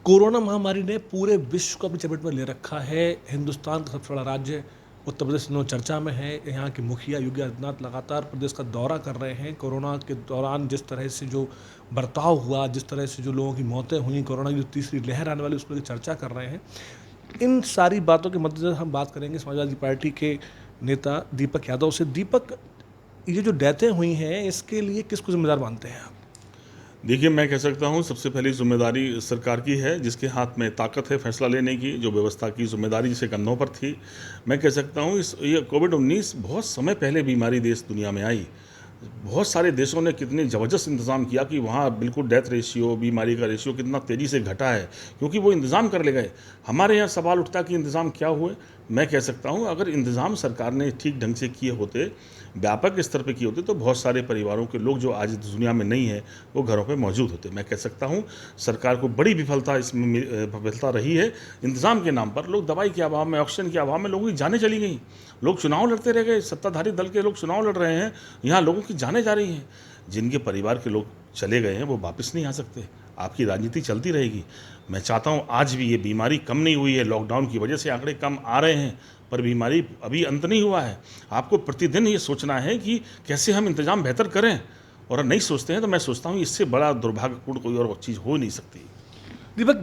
Corona महामारी ने पूरे विश्व को अपनी चपेट में ले रखा है। हिंदुस्तान का सबसे बड़ा राज्य उत्तर प्रदेश दिनों चर्चा में है। यहाँ के मुखिया योगी आदित्यनाथ लगातार प्रदेश का दौरा कर रहे हैं। कोरोना के दौरान जिस तरह से जो बर्ताव हुआ, जिस तरह से जो लोगों की मौतें हुई, कोरोना की जो तीसरी लहर आने वाली उसको लेकर चर्चा कर रहे हैं। इन सारी बातों के मद्देनजर हम बात करेंगे समाजवादी पार्टी के नेता दीपक यादव से। दीपक, ये जो डेथें हुई हैं इसके लिए किसको जिम्मेदार मानते हैं आप? देखिए, मैं कह सकता हूँ सबसे पहली ज़िम्मेदारी सरकार की है, जिसके हाथ में ताकत है फैसला लेने की, जो व्यवस्था की ज़िम्मेदारी जिसके कंधों पर थी। मैं कह सकता हूँ ये कोविड-19 बहुत समय पहले बीमारी देश दुनिया में आई। बहुत सारे देशों ने कितने ज़बरदस्त इंतज़ाम किया कि वहाँ बिल्कुल डेथ रेशियो, बीमारी का रेशियो कितना तेज़ी से घटा है, क्योंकि वो इंतज़ाम कर ले गए। हमारे यहाँ सवाल उठता कि इंतज़ाम क्या हुए? मैं कह सकता हूँ अगर इंतज़ाम सरकार ने ठीक ढंग से किए होते, व्यापक स्तर पे किए होते, तो बहुत सारे परिवारों के लोग जो आज दुनिया में नहीं है, वो घरों पे मौजूद होते। मैं कह सकता हूँ सरकार को बड़ी विफलता इसमें विफलता रही है। इंतज़ाम के नाम पर लोग दवाई के अभाव में, ऑक्सीजन के अभाव में लोगों की जानें चली गईं। लोग चुनाव लड़ते रह गए, सत्ताधारी दल के लोग चुनाव लड़ रहे हैं, यहाँ लोगों की जानें जा रही हैं। जिनके परिवार के लोग चले गए हैं वो वापस नहीं आ सकते। आपकी राजनीति चलती रहेगी। मैं चाहता हूँ आज भी ये बीमारी कम नहीं हुई है, लॉकडाउन की वजह से आंकड़े कम आ रहे हैं, पर बीमारी अभी अंत नहीं हुआ है। आपको प्रतिदिन ये सोचना है कि कैसे हम इंतज़ाम बेहतर करें, और नहीं सोचते हैं तो मैं सोचता हूँ इससे बड़ा दुर्भाग्यपूर्ण कोई और चीज़ हो नहीं सकती। दीपक,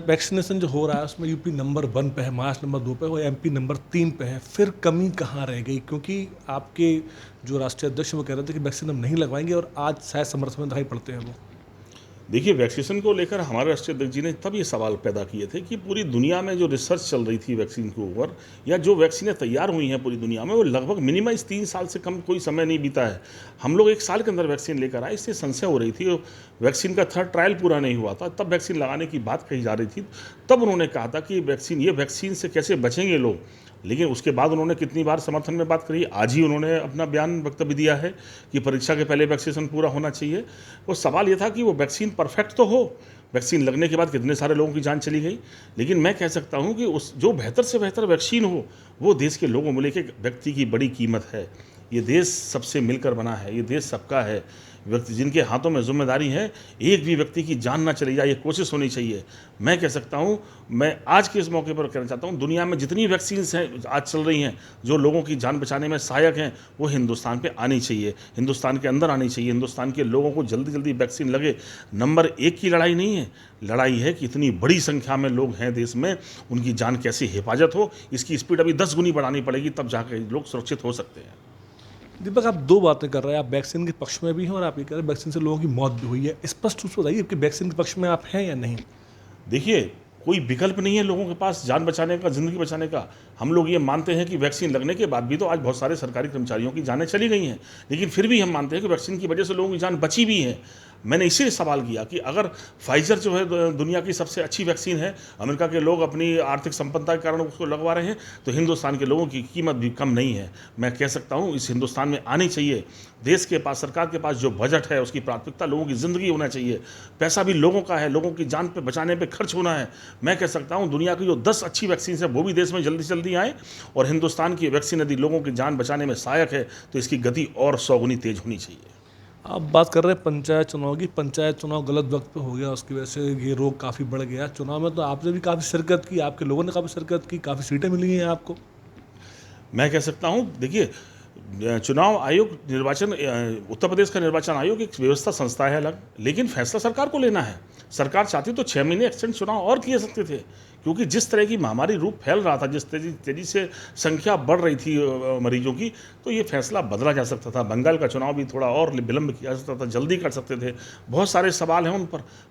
वैक्सीनेशन जो हो रहा है उसमें यूपी नंबर 1 पे है, महाराष्ट्र नंबर 2 पे और एमपी नंबर 3 पे है। फिर कमी कहाँ रह गई? क्योंकि आपके जो राष्ट्रीय अध्यक्ष वो कह रहे थे कि वैक्सीन हम नहीं लगवाएंगे और आज शायद समर्थन में दिखाई पड़ते हैं वो। देखिए, वैक्सीनेशन को लेकर हमारे राष्ट्रीय अध्यक्ष जी ने तब ये सवाल पैदा किए थे कि पूरी दुनिया में जो रिसर्च चल रही थी वैक्सीन के ऊपर, या जो वैक्सीनें तैयार हुई हैं पूरी दुनिया में, वो लगभग मिनिमाइज 3 साल से कम कोई समय नहीं बीता है। हम लोग 1 साल के अंदर वैक्सीन लेकर आए, इससे संशय हो रही थी। वैक्सीन का 3rd ट्रायल पूरा नहीं हुआ था, तब वैक्सीन लगाने की बात कही जा रही थी। तब उन्होंने कहा था कि वैक्सीन से कैसे बचेंगे लोग। लेकिन उसके बाद उन्होंने कितनी बार समर्थन में बात करी। आज ही उन्होंने अपना बयान वक्तव्य दिया है कि परीक्षा के पहले वैक्सीनेशन पूरा होना चाहिए। वो सवाल ये था कि वो वैक्सीन परफेक्ट तो हो, वैक्सीन लगने के बाद कितने सारे लोगों की जान चली गई। लेकिन मैं कह सकता हूँ कि उस जो बेहतर से बेहतर वैक्सीन हो, वो देश के लोगों में लेके व्यक्ति की बड़ी कीमत है। ये देश सबसे मिलकर बना है, ये देश सबका है। व्यक्ति जिनके हाथों में जिम्मेदारी है, एक भी व्यक्ति की जान ना चली जाए, ये कोशिश होनी चाहिए। मैं कह सकता हूँ, मैं आज के इस मौके पर कहना चाहता हूँ, दुनिया में जितनी वैक्सीन्स हैं आज चल रही हैं जो लोगों की जान बचाने में सहायक हैं, वो हिंदुस्तान पे आनी चाहिए, हिंदुस्तान के अंदर आनी चाहिए। हिंदुस्तान के लोगों को जल्दी जल्दी वैक्सीन लगे। नंबर 1 की लड़ाई नहीं है, लड़ाई है कि इतनी बड़ी संख्या में लोग हैं देश में, उनकी जान कैसे हिफाजत हो। इसकी स्पीड अभी 10 गुनी बढ़ानी पड़ेगी, तब जाकर लोग सुरक्षित हो सकते हैं। दीपक, आप 2 बातें कर रहे हैं। आप वैक्सीन के पक्ष में भी हैं और आप ये कह रहे हैं वैक्सीन से लोगों की मौत भी हुई है। स्पष्ट रूप से बताइए कि वैक्सीन के पक्ष में आप हैं या नहीं? देखिए, कोई विकल्प नहीं है लोगों के पास जान बचाने का, ज़िंदगी बचाने का। हम लोग ये मानते हैं कि वैक्सीन लगने के बाद भी तो आज बहुत सारे सरकारी कर्मचारियों की जानें चली गई हैं, लेकिन फिर भी हम मानते हैं कि वैक्सीन की वजह से लोगों की जान बची भी है। मैंने इसीलिए सवाल किया कि अगर फाइज़र जो है दुनिया की सबसे अच्छी वैक्सीन है, अमेरिका के लोग अपनी आर्थिक संपन्नता के कारण उसको लगवा रहे हैं, तो हिंदुस्तान के लोगों की कीमत भी कम नहीं है। मैं कह सकता हूँ इस हिंदुस्तान में आनी चाहिए। देश के पास, सरकार के पास जो बजट है उसकी प्राथमिकता लोगों की ज़िंदगी होना चाहिए। पैसा भी लोगों का है, लोगों की जान पे बचाने पे खर्च होना है। मैं कह सकता हूँ दुनिया की जो 10 अच्छी वैक्सीन है वो भी देश में जल्दी से जल्दी आए, और हिंदुस्तान की वैक्सीन यदि लोगों की जान बचाने में सहायक है तो इसकी गति और 100 गुनी तेज़ होनी चाहिए। आप बात कर रहे हैं पंचायत चुनाव की। पंचायत चुनाव गलत वक्त पे हो गया, उसकी वजह से ये रोग काफ़ी बढ़ गया। चुनाव में तो आपने भी काफ़ी शिरकत की, आपके लोगों ने काफ़ी शिरकत की, काफ़ी सीटें मिली हैं आपको। मैं कह सकता हूँ, देखिए, चुनाव आयोग, उत्तर प्रदेश का निर्वाचन आयोग एक व्यवस्था संस्था है अलग, लेकिन फैसला सरकार को लेना है। सरकार चाहती तो 6 महीने एक्सटेंड चुनाव और किए सकते थे, क्योंकि जिस तरह की महामारी रूप फैल रहा था, जिस तेजी से संख्या बढ़ रही थी मरीजों की, तो ये फैसला बदला जा सकता था। बंगाल का चुनाव भी थोड़ा और विलंब किया जा सकता था, जल्दी कर सकते थे। बहुत सारे सवाल हैं उन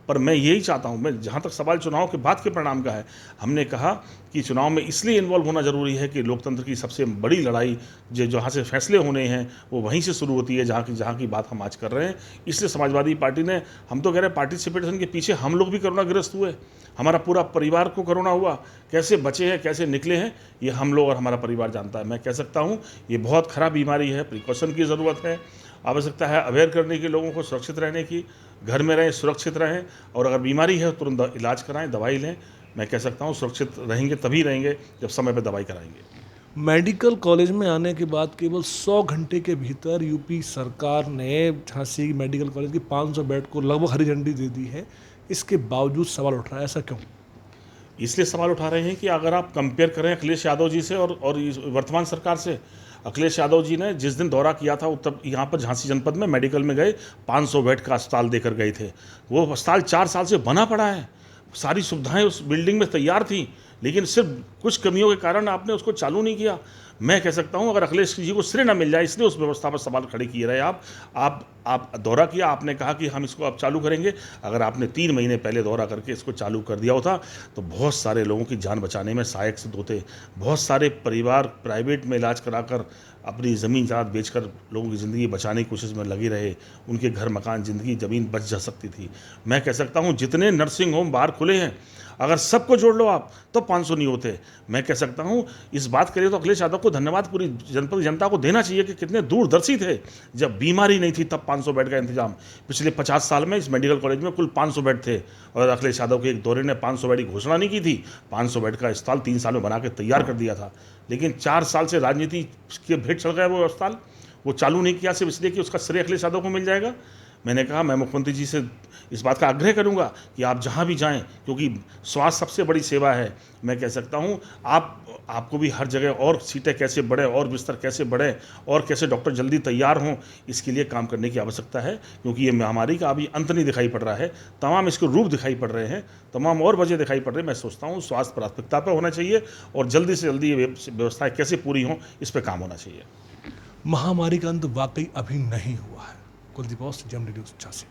पर मैं यही चाहता हूँ, मैं जहाँ तक सवाल चुनाव के बाद के परिणाम का है, हमने कहा कि चुनाव में इसलिए इन्वॉल्व होना ज़रूरी है कि लोकतंत्र की सबसे बड़ी लड़ाई जहाँ से फैसले होने हैं वो वहीं से शुरू होती है, जहाँ की बात हम आज कर रहे हैं। इसलिए समाजवादी पार्टी ने, हम तो कह रहे हैं पार्टिसिपेशन के पीछे हम लोग भी कोरोनाग्रस्त हुए, हमारा पूरा परिवार को कोरोना हुआ। कैसे बचे हैं, कैसे निकले हैं, ये हम लोग और हमारा परिवार जानता है। मैं कह सकता हूँ ये बहुत खराब बीमारी है, प्रिकॉशन की ज़रूरत है, आवश्यकता है अवेयर करने की, लोगों को सुरक्षित रहने की, घर में रहें, सुरक्षित रहें, और अगर बीमारी है तुरंत इलाज कराएं, दवाई लें। मैं कह सकता हूँ सुरक्षित रहेंगे तभी रहेंगे जब समय पर दवाई कराएंगे। मेडिकल कॉलेज में आने के बाद केवल 100 घंटे के भीतर यूपी सरकार ने झांसी मेडिकल कॉलेज की 500 बेड को लगभग हरी झंडी दे दी है। इसके बावजूद सवाल उठ रहा है, ऐसा क्यों? इसलिए सवाल उठा रहे हैं कि अगर आप कंपेयर करें अखिलेश यादव जी से और इस वर्तमान सरकार से, अखिलेश यादव जी ने जिस दिन दौरा किया था उत्तर यहाँ पर झांसी जनपद में मेडिकल में गए, 500 बेड का अस्पताल देकर गए थे। वो अस्पताल 4 साल से बना पड़ा है, सारी सुविधाएं उस बिल्डिंग में तैयार थी, लेकिन सिर्फ कुछ कमियों के कारण आपने उसको चालू नहीं किया। मैं कह सकता हूं अगर अखिलेश जी को श्रेय न मिल जाए, इसलिए उस व्यवस्था पर सवाल खड़े किए रहे आप दौरा किया, आपने कहा कि हम इसको अब चालू करेंगे। अगर आपने 3 महीने पहले दौरा करके इसको चालू कर दिया होता तो बहुत सारे लोगों की जान बचाने में सहायक सिद्ध होते। बहुत सारे परिवार प्राइवेट में इलाज कराकर अपनी ज़मीन जायदाद बेचकर लोगों की ज़िंदगी बचाने की कोशिश में लगे रहे, उनके घर मकान ज़िंदगी ज़मीन बच जा सकती थी। मैं कह सकता हूँ जितने नर्सिंग होम बाहर खुले हैं, अगर सबको जोड़ लो आप तो 500 नहीं होते। मैं कह सकता हूँ इस बात के लिए तो अखिलेश यादव को धन्यवाद पूरी जनपद जनता को देना चाहिए कि कितने दूरदर्शी थे। जब बीमारी नहीं थी तब 500 बेड का इंतजाम, पिछले 50 साल में इस मेडिकल कॉलेज में कुल 500 बेड थे और अखिलेश यादव के एक दौरे ने 500 बेड की घोषणा नहीं की थी। 500 बेड का अस्पताल 3 साल में बना के तैयार कर दिया था, लेकिन 4 साल से राजनीति के भेंट चढ़ गया वो अस्पताल। वो चालू नहीं किया सिर्फ इसलिए कि उसका श्रेय अखिलेश यादव को मिल जाएगा। मैंने कहा मैं मुख्यमंत्री जी से इस बात का आग्रह करूंगा कि आप जहां भी जाएं, क्योंकि स्वास्थ्य सबसे बड़ी सेवा है। मैं कह सकता हूं आपको भी हर जगह और सीटें कैसे बढ़े और बिस्तर कैसे बढ़े और कैसे डॉक्टर जल्दी तैयार हों, इसके लिए काम करने की आवश्यकता है, क्योंकि ये महामारी का अभी अंत नहीं दिखाई पड़ रहा है। तमाम इसके रूप दिखाई पड़ रहे हैं, तमाम और वजह दिखाई पड़ रही है। मैं सोचता हूँ स्वास्थ्य प्राथमिकता पर होना चाहिए और जल्दी से जल्दी ये व्यवस्थाएँ कैसे पूरी हों इस पर काम होना चाहिए। महामारी का अंत वाकई अभी नहीं हुआ है। कुलदीप औस, जेएमडी न्यूज़ झांसी।